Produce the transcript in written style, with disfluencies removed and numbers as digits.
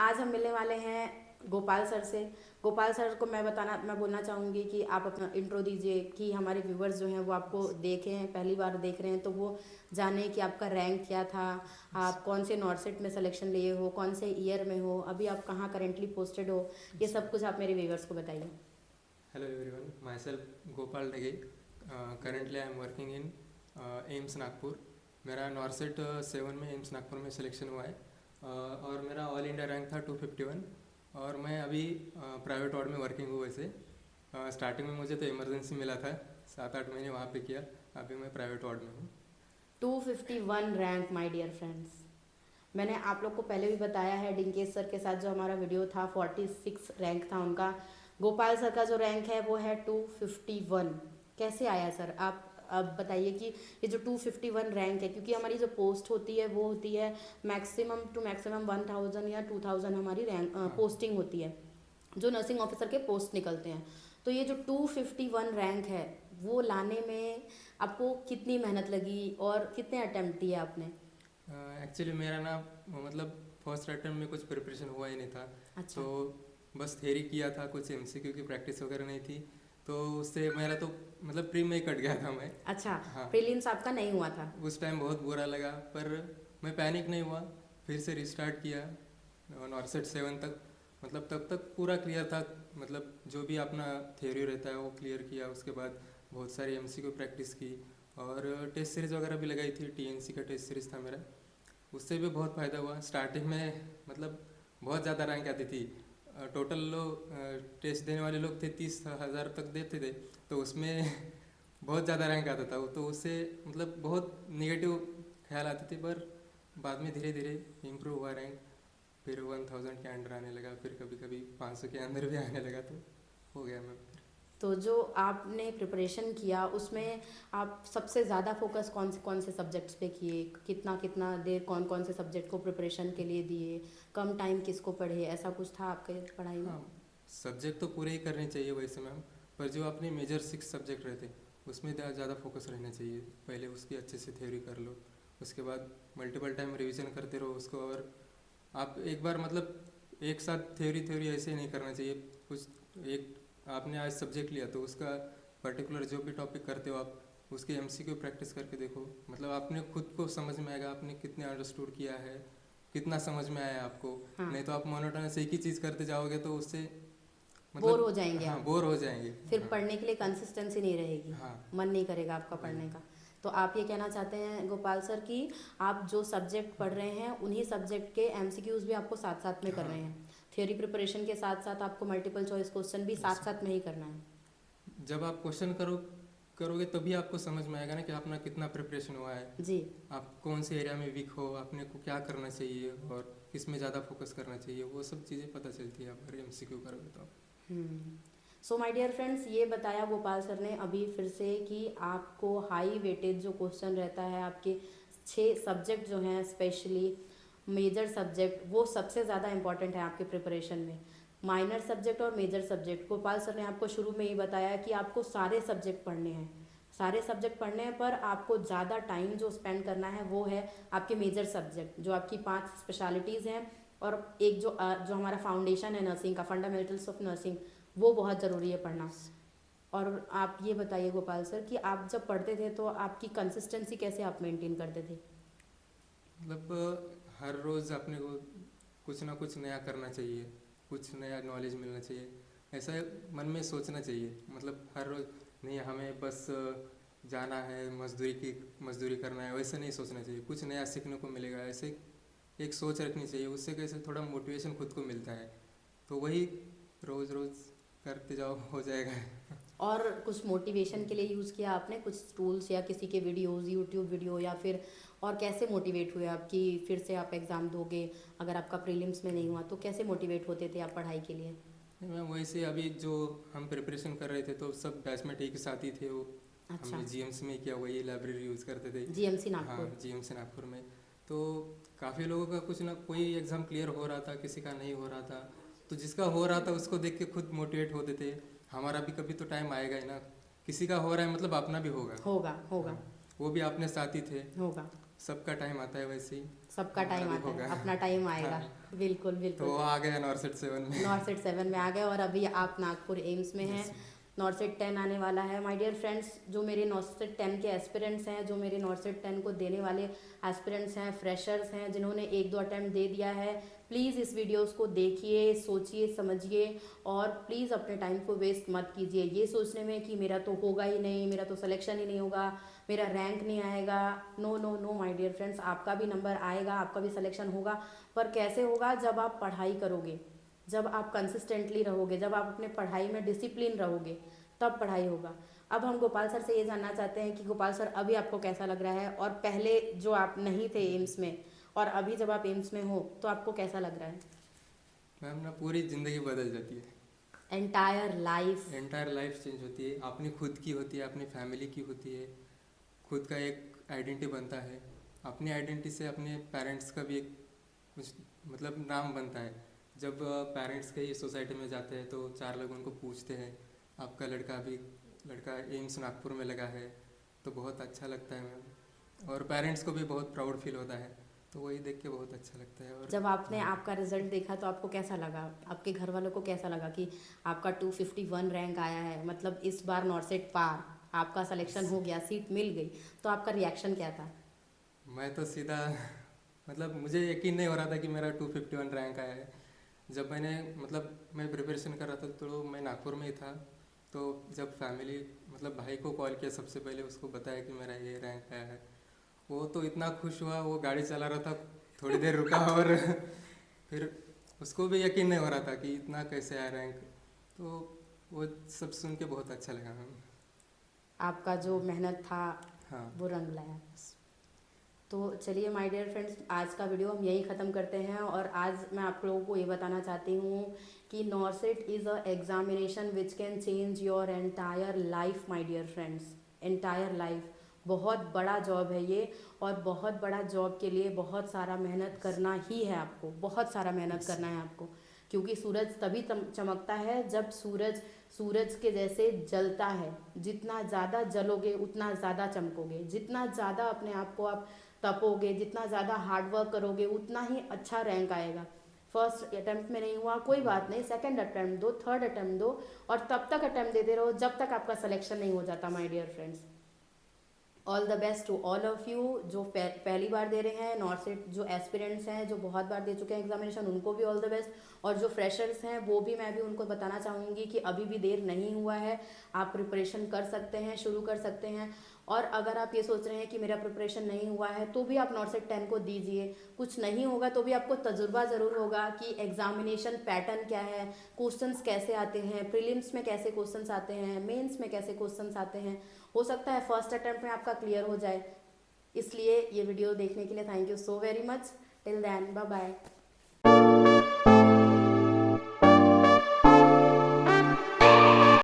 आज हम मिलने वाले हैं गोपाल सर से। गोपाल सर को मैं बोलना चाहूँगी कि आप अपना इंट्रो दीजिए कि हमारे व्यूवर्स जो हैं वो आपको देखें हैं, पहली बार देख रहे हैं तो वो जाने कि आपका रैंक क्या था, आप कौन से नॉर्सेट में सिलेक्शन लिए हो, कौन से ईयर में हो, अभी आप कहाँ करेंटली पोस्टेड हो, ये सब कुछ आप मेरे व्यूवर्स को बताइए। Hello everyone, myself Gopal Dege. Currently I am working in AIIMS Nagpur. मेरा नॉर्सेट 7 में एम्स नागपुर में सिलेक्शन हुआ है और मेरा ऑल इंडिया रैंक था 251 और मैं अभी प्राइवेट वार्ड में वर्किंग हूँ। वैसे स्टार्टिंग में मुझे तो इमरजेंसी मिला था, 7-8 महीने वहाँ पे किया। अभी मैं प्राइवेट वार्ड में हूँ। 251 रैंक माय डियर फ्रेंड्स। मैंने आप लोग को पहले भी बताया है, डिंकेश सर के साथ जो हमारा वीडियो था 46 रैंक था उनका। गोपाल सर का जो रैंक है वो है 251। कैसे आया सर? आप अब बताइए कि ये जो 251 रैंक है, क्योंकि हमारी जो पोस्ट होती है वो होती है मैक्सिमम टू मैक्सिमम 1000 या 2000 हमारी रैंक पोस्टिंग होती है, जो नर्सिंग ऑफिसर के पोस्ट निकलते हैं। तो ये जो 251 रैंक है वो लाने में आपको कितनी मेहनत लगी और कितने अटेम्प्ट दिए आपने? एक्चुअली मेरा ना मतलब फर्स्ट अटेम्प्ट में कुछ प्रिपरेशन हुआ ही नहीं था। अच्छा। तो बस थ्योरी किया था, कुछ एमसीक्यू की प्रैक्टिस वगैरह नहीं थी, तो उससे मेरा तो मतलब प्री में ही कट गया था मैं। अच्छा, हाँ, प्रीलिम्स आपका नहीं हुआ था? उस टाइम बहुत बुरा लगा, पर मैं पैनिक नहीं हुआ। फिर से रिस्टार्ट किया नॉर्सेट 7 तक, मतलब तब तक पूरा क्लियर था। मतलब जो भी अपना थ्योरी रहता है वो क्लियर किया। उसके बाद बहुत सारी एमसीक्यू प्रैक्टिस की और टेस्ट सीरीज़ वगैरह भी लगाई थी। टीएनसी का टेस्ट सीरीज़ था मेरा, उससे भी बहुत फ़ायदा हुआ। स्टार्टिंग में मतलब बहुत ज़्यादा रैंक आती थी। टोटल लोग टेस्ट देने वाले लोग थे 30,000 तक देते थे, तो उसमें बहुत ज़्यादा रैंक आता था। तो उससे मतलब बहुत निगेटिव ख्याल आते थे, पर बाद में धीरे धीरे इम्प्रूव हुआ रैंक। फिर 1000 के अंडर आने लगा, फिर कभी कभी 500 के अंदर भी आने लगा, तो हो गया मैं। तो जो आपने प्रिपरेशन किया उसमें आप सबसे ज़्यादा फोकस कौन से सब्जेक्ट्स पे किए? कितना कितना देर कौन से सब्जेक्ट को प्रिपरेशन के लिए दिए? कम टाइम किसको पढ़े? ऐसा कुछ था आपके पढ़ाई में? हाँ, सब्जेक्ट तो पूरे ही करने चाहिए वैसे मैम, पर जो अपने मेजर 6 सब्जेक्ट रहते उसमें ज़्यादा फोकस रहना चाहिए। पहले उसकी अच्छे से थ्योरी कर लो, उसके बाद मल्टीपल टाइम रिवीजन करते रहो उसको। और आप एक बार मतलब एक साथ थ्योरी ऐसे नहीं करना चाहिए। कुछ एक आपने आज सब्जेक्ट लिया तो उसका पर्टिकुलर जो भी टॉपिक करते हो आप उसकी एमसीक्यू प्रैक्टिस करके देखो। मतलब आपने खुद को समझ में आएगा आपने कितने अंडरस्टूड किया है, कितना समझ में आया आपको। हाँ, नहीं तो आप मोनोटोनस एक ही चीज़ करते जाओगे तो उससे बोर हो मतलब जाएंगे हाँ, आप। बोर हो जाएंगे। फिर हाँ पढ़ने के लिए कंसिस्टेंसी नहीं रहेगी, हाँ, मन नहीं करेगा आपका वही। पढ़ने का। तो आप ये कहना चाहते हैं गोपाल सर कि आप जो सब्जेक्ट पढ़ रहे हैं उन्हीं सब्जेक्ट के एमसीक्यूज भी आपको साथ साथ में करने हाँ, हैं? थ्योरी प्रिपरेशन के साथ साथ आपको मल्टीपल चॉइस क्वेश्चन भी साथ साथ में ही करना है? जब आप क्वेश्चन करोगे तभी आपको समझ में आएगा ना कि अपना कितना प्रिपरेशन हुआ है, जी। आप कौन से एरिया में वीक हो, आपने को क्या करना चाहिए और किस में ज़्यादा फोकस करना चाहिए। वो सब चीज़ें पता चलती है आप अगर एमसीक्यू करोगे तो। सो माय डियर फ्रेंड्स, ये बताया गोपाल सर ने अभी फिर से कि आपको हाई वेटेज जो क्वेश्चन रहता है आपके 6 सब्जेक्ट जो हैं, स्पेशली मेजर सब्जेक्ट, वो सबसे ज़्यादा इंपॉर्टेंट है आपके प्रिपरेशन में। माइनर सब्जेक्ट और मेजर सब्जेक्ट, गोपाल सर ने आपको शुरू में ही बताया कि आपको सारे सब्जेक्ट पढ़ने हैं। सारे सब्जेक्ट पढ़ने पर आपको ज़्यादा टाइम जो स्पेंड करना है वो है आपके मेजर सब्जेक्ट, जो आपकी 5 स्पेशलिटीज़ हैं, और एक जो हमारा फाउंडेशन है नर्सिंग का, फंडामेंटल्स ऑफ नर्सिंग, वो बहुत ज़रूरी है पढ़ना। और आप ये बताइए गोपाल सर कि आप जब पढ़ते थे तो आपकी कंसिस्टेंसी कैसे आप मेंटेन करते थे? मतलब हर रोज़ अपने को कुछ ना कुछ नया करना चाहिए, कुछ नया नॉलेज मिलना चाहिए, ऐसा मन में सोचना चाहिए। मतलब हर रोज़ नहीं हमें बस जाना है मजदूरी करना है, वैसे नहीं सोचना चाहिए। कुछ नया सीखने को मिलेगा, ऐसे एक सोच रखनी चाहिए। उससे कैसे थोड़ा मोटिवेशन खुद को मिलता है, तो वही रोज़ रोज़ करते जाओ, हो जाएगा। और कुछ मोटिवेशन के लिए यूज़ किया आपने कुछ टूल्स या किसी के वीडियोस, यूट्यूब वीडियो, या फिर और कैसे मोटिवेट हुए आप कि फिर से आप एग्ज़ाम दोगे? अगर आपका प्रीलिम्स में नहीं हुआ तो कैसे मोटिवेट होते थे आप पढ़ाई के लिए? नहीं मैम, वैसे अभी जो हम प्रिपरेशन कर रहे थे तो सब बैचमेट एक साथ ही थे। वो अच्छा। हमने जीएमसी में किया, वही लाइब्रेरी यूज़ करते थे। जीएमसी हाँ, नागपुर। जीएमसी नागपुर में। तो काफ़ी लोगों का कुछ ना कोई एग्ज़ाम क्लियर हो रहा था, किसी का नहीं हो रहा था। तो जिसका हो रहा था उसको देख के खुद मोटिवेट होते थे, हमारा भी कभी तो टाइम आएगा ही ना। किसी का हो रहा है मतलब अपना भी होगा। होगा होगा। हाँ, वो भी अपने साथ ही थे। होगा। सबका टाइम आता है वैसे ही। सबका हमारा टाइम भी आता होगा। है, अपना टाइम आएगा। हाँ। बिल्कुल तो बिल्कुल। वो आ गया नॉर्सेट 7 में। नॉर्सेट 7 में आ गए और अभी आप नागपुर एम्स में हैं। Yes, नॉर्सेट 10 आने वाला है। माय डियर फ्रेंड्स, जो मेरे नॉर्सेट 10 के एस्पिरेंट्स हैं, जो मेरे नॉर्सेट 10 को देने वाले एस्पिरेंट्स हैं, फ्रेशर्स हैं, जिन्होंने 1-2 अटैम्प्ट दे दिया है, प्लीज़ इस वीडियोस को देखिए, सोचिए, समझिए और प्लीज़ अपने टाइम को वेस्ट मत कीजिए ये सोचने में कि मेरा तो होगा ही नहीं, मेरा तो सिलेक्शन ही नहीं होगा, मेरा रैंक नहीं आएगा। No no no my dear friends, आपका भी नंबर आएगा, आपका भी सिलेक्शन होगा। पर कैसे होगा? जब आप पढ़ाई करोगे, जब आप कंसिस्टेंटली रहोगे, जब आप अपने पढ़ाई में डिसिप्लिन रहोगे, तब पढ़ाई होगा। अब हम गोपाल सर से ये जानना चाहते हैं कि गोपाल सर अभी आपको कैसा लग रहा है, और पहले जो आप नहीं थे एम्स में और अभी जब आप एम्स में हो तो आपको कैसा लग रहा है? मैम ना पूरी ज़िंदगी बदल जाती है। Entire life. Entire life change होती है, अपनी खुद की होती है, अपनी फैमिली की होती है, खुद का एक आइडेंटिटी बनता है। अपनी आइडेंटिटी से अपने पेरेंट्स का भी एक कुछ मतलब नाम बनता है। जब पेरेंट्स कहीं सोसाइटी में जाते हैं तो 4 लोग उनको पूछते हैं आपका लड़का एम्स नागपुर में लगा है, तो बहुत अच्छा लगता है मैम। और पेरेंट्स को भी बहुत प्राउड फील होता है, तो वही देख के बहुत अच्छा लगता है। और जब आपने आपका रिजल्ट देखा तो आपको कैसा लगा? आपके घर वालों को कैसा लगा कि आपका 251 रैंक आया है, मतलब इस बार नॉर्सेट पार, आपका सिलेक्शन हो गया, सीट मिल गई, तो आपका रिएक्शन क्या था? मैं तो सीधा मतलब मुझे यकीन नहीं हो रहा था कि मेरा 251 रैंक आया है। जब मैं प्रिपरेशन कर रहा था तो मैं नागपुर में ही था। तो जब फैमिली मतलब भाई को कॉल किया, सबसे पहले उसको बताया कि मेरा ये रैंक आया है, वो तो इतना खुश हुआ, वो गाड़ी चला रहा था, थोड़ी देर रुका और फिर उसको भी यकीन नहीं हो रहा था कि इतना कैसे आया रैंक। तो वो सब सुन के बहुत अच्छा लगा मैम। आपका जो मेहनत था हाँ। वो रंग लाया। तो चलिए माय डियर फ्रेंड्स, आज का वीडियो हम यहीं ख़त्म करते हैं। और आज मैं आप लोगों को ये बताना चाहती हूँ कि NORCET is a examination which can change your entire life my dear friends. Entire life, बहुत बड़ा जॉब है ये, और बहुत बड़ा जॉब के लिए बहुत सारा मेहनत करना ही है आपको, बहुत सारा मेहनत करना है आपको। क्योंकि सूरज तभी चमकता है जब सूरज के जैसे जलता है। जितना ज़्यादा जलोगे उतना ज़्यादा चमकोगे, जितना ज़्यादा अपने आप को आप तपोगे, जितना ज़्यादा हार्डवर्क करोगे, उतना ही अच्छा रैंक आएगा। फर्स्ट अटैम्प्ट में नहीं हुआ कोई बात नहीं, सेकंड अटैम्प्ट दो, थर्ड अटैम्प्ट दो, और तब तक अटैम्प्ट देते रहो जब तक आपका सिलेक्शन नहीं हो जाता my dear friends. All the best to all of you जो पहली बार दे रहे हैं, नॉर्सेट जो एस्पिरेंट्स हैं जो बहुत बार दे चुके हैं एग्जामिनेशन, उनको भी ऑल द बेस्ट। और जो फ्रेशर्स हैं वो भी मैं भी उनको बताना चाहूँगी कि अभी भी देर नहीं हुआ है, आप प्रिपरेशन कर सकते हैं, शुरू कर सकते हैं। और अगर आप ये सोच रहे हैं कि मेरा प्रिपरेशन नहीं हुआ है तो भी आप नॉर्सेट 10 को दीजिए। कुछ नहीं होगा तो भी आपको तजुर्बा ज़रूर होगा कि एग्जामिनेशन पैटर्न क्या है, क्वेश्चंस कैसे आते हैं, प्रीलिम्स में कैसे क्वेश्चंस आते हैं, मेंस में कैसे क्वेश्चंस आते हैं। हो सकता है फर्स्ट अटैम्प्ट में आपका क्लियर हो जाए। इसलिए ये वीडियो देखने के लिए thank you so very much. Till then bye bye.